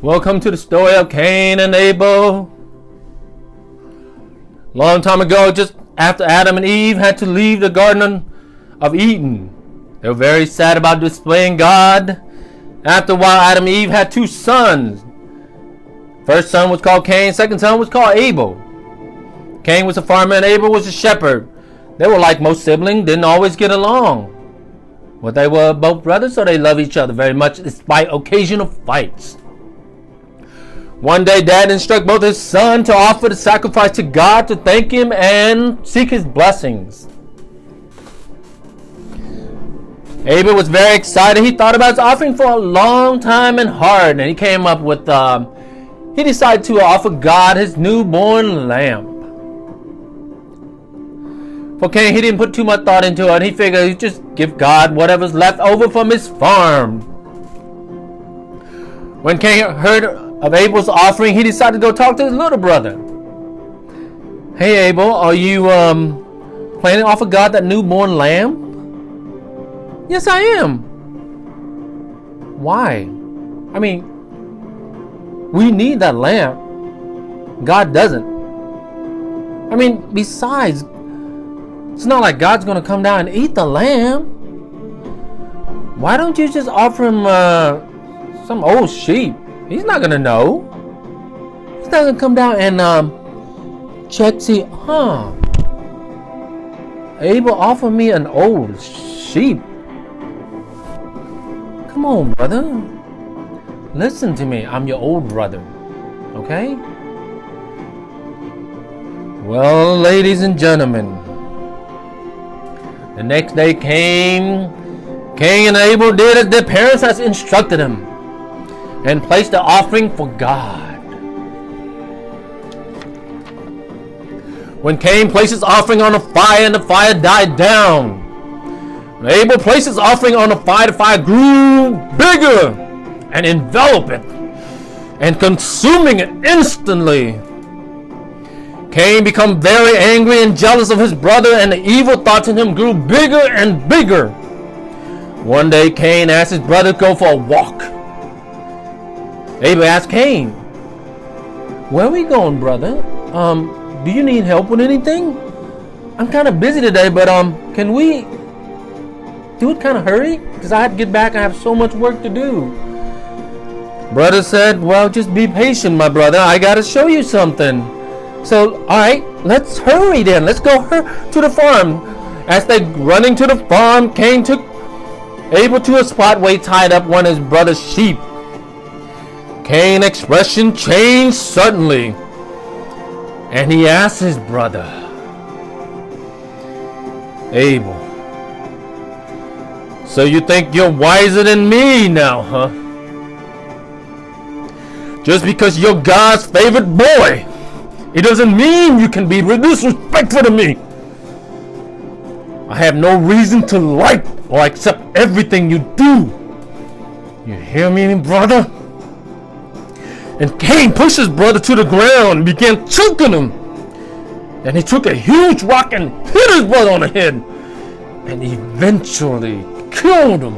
Welcome to the story of Cain and Abel. Long time ago, just after Adam and Eve had to leave the Garden of Eden, they were very sad about displaying God. After a while, Adam and Eve had two sons. First son was called Cain, second son was called Abel. Cain was a farmer and Abel was a shepherd. They were like most siblings, didn't always get along. But they were both brothers, so they loved each other very much despite occasional fights. One day, Dad instructed both his sons to offer the sacrifice to God to thank Him and seek His blessings. Abel was very excited. He thought about his offering for a long time and hard, and he came up with, he decided to offer God his newborn lamb. For Cain, he didn't put too much thought into it. He figured he'd just give God whatever's left over from his farm. When Cain heard of Abel's offering, he decided to go talk to his little brother. Hey Abel, are you planning to offer God that newborn lamb? Yes, I am. Why? I mean, we need that lamb. God doesn't. I mean, besides, it's not like God's going to come down and eat the lamb. Why don't you just offer him some old sheep? He's not going to know. He's not going to come down and check, see, Abel offered me an old sheep. Come on, brother. Listen to me. I'm your old brother. Okay? Well, ladies and gentlemen, the next day Cain and Abel did as their parents had instructed them and placed the offering for God. When Cain placed his offering on the fire and the fire died down, when Abel placed his offering on the fire grew bigger and enveloped it and consuming it instantly. Cain became very angry and jealous of his brother, and the evil thoughts in him grew bigger and bigger. One day Cain asked his brother to go for a walk. Abel asked Cain, "Where are we going, brother? Do you need help with anything? I'm kind of busy today, but can we do it kind of hurry? Because I have to get back. I have so much work to do." Brother said, "Well, just be patient, my brother. I got to show you something." So, alright, let's hurry then. Let's go to the farm. As they running to the farm, Cain took Abel to a spot where he tied up one of his brother's sheep. Cain's expression changed suddenly, and he asked his brother, "Abel, so you think you're wiser than me now, huh? Just because you're God's favorite boy, it doesn't mean you can be disrespectful to me. I have no reason to like or accept everything you do. You hear me, brother?" And Cain pushed his brother to the ground and began choking him. And he took a huge rock and hit his brother on the head and eventually killed him.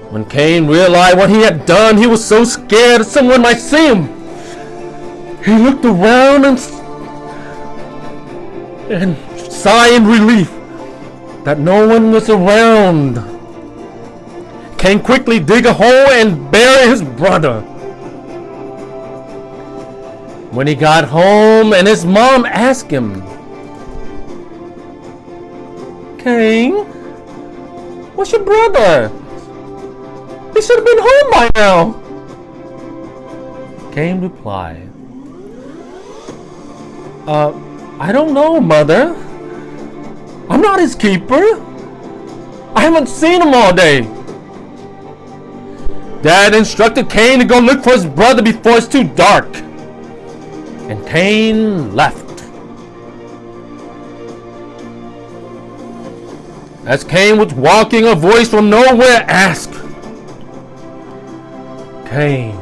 When Cain realized what he had done, he was so scared that someone might see him. He looked around and sighed in relief that no one was around. Cain quickly dig a hole and bury his brother. When he got home and his mom asked him, "Cain, what's your brother? He should have been home by now." Cain replied, "I don't know, mother. I'm not his keeper. I haven't seen him all day." Dad instructed Cain to go look for his brother before it's too dark. And Cain left. As Cain was walking, a voice from nowhere asked, "Cain,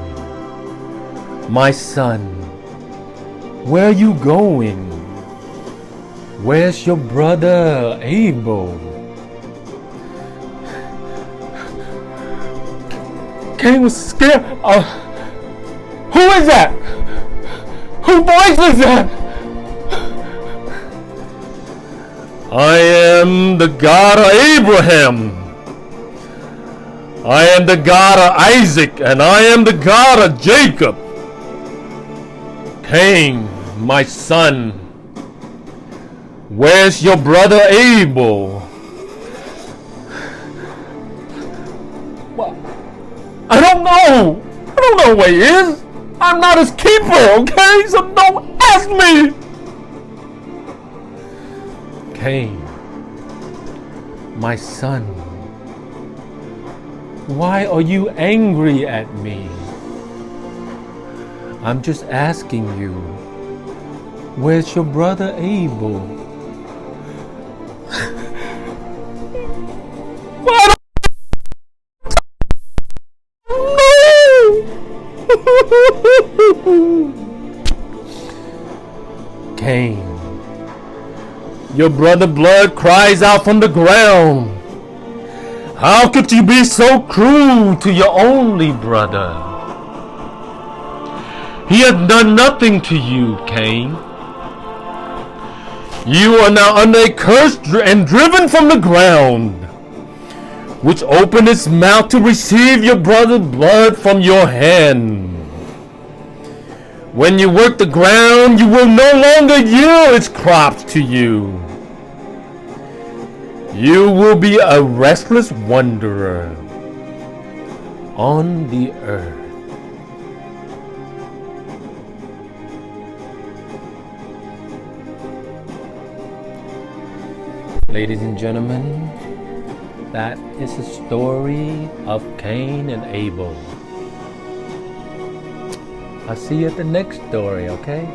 my son, where are you going? Where's your brother Abel?" Cain was scared. Who is that? Whose voice is that? I am the God of Abraham. I am the God of Isaac, and I am the God of Jacob. Cain, my son, where's your brother Abel? Well, I don't know. I don't know where he is. I'm not his keeper, okay? So don't ask me. Cain, my son, why are you angry at me? I'm just asking you, where's your brother Abel? What? No! Cain, your brother's blood cries out from the ground. How could you be so cruel to your only brother? He has done nothing to you, Cain. You are now under a curse and driven from the ground, which opened its mouth to receive your brother's blood from your hand. When you work the ground, you will no longer yield its crops to you. You will be a restless wanderer on the earth. Ladies and gentlemen, that is the story of Cain and Abel. I'll see you at the next story, okay?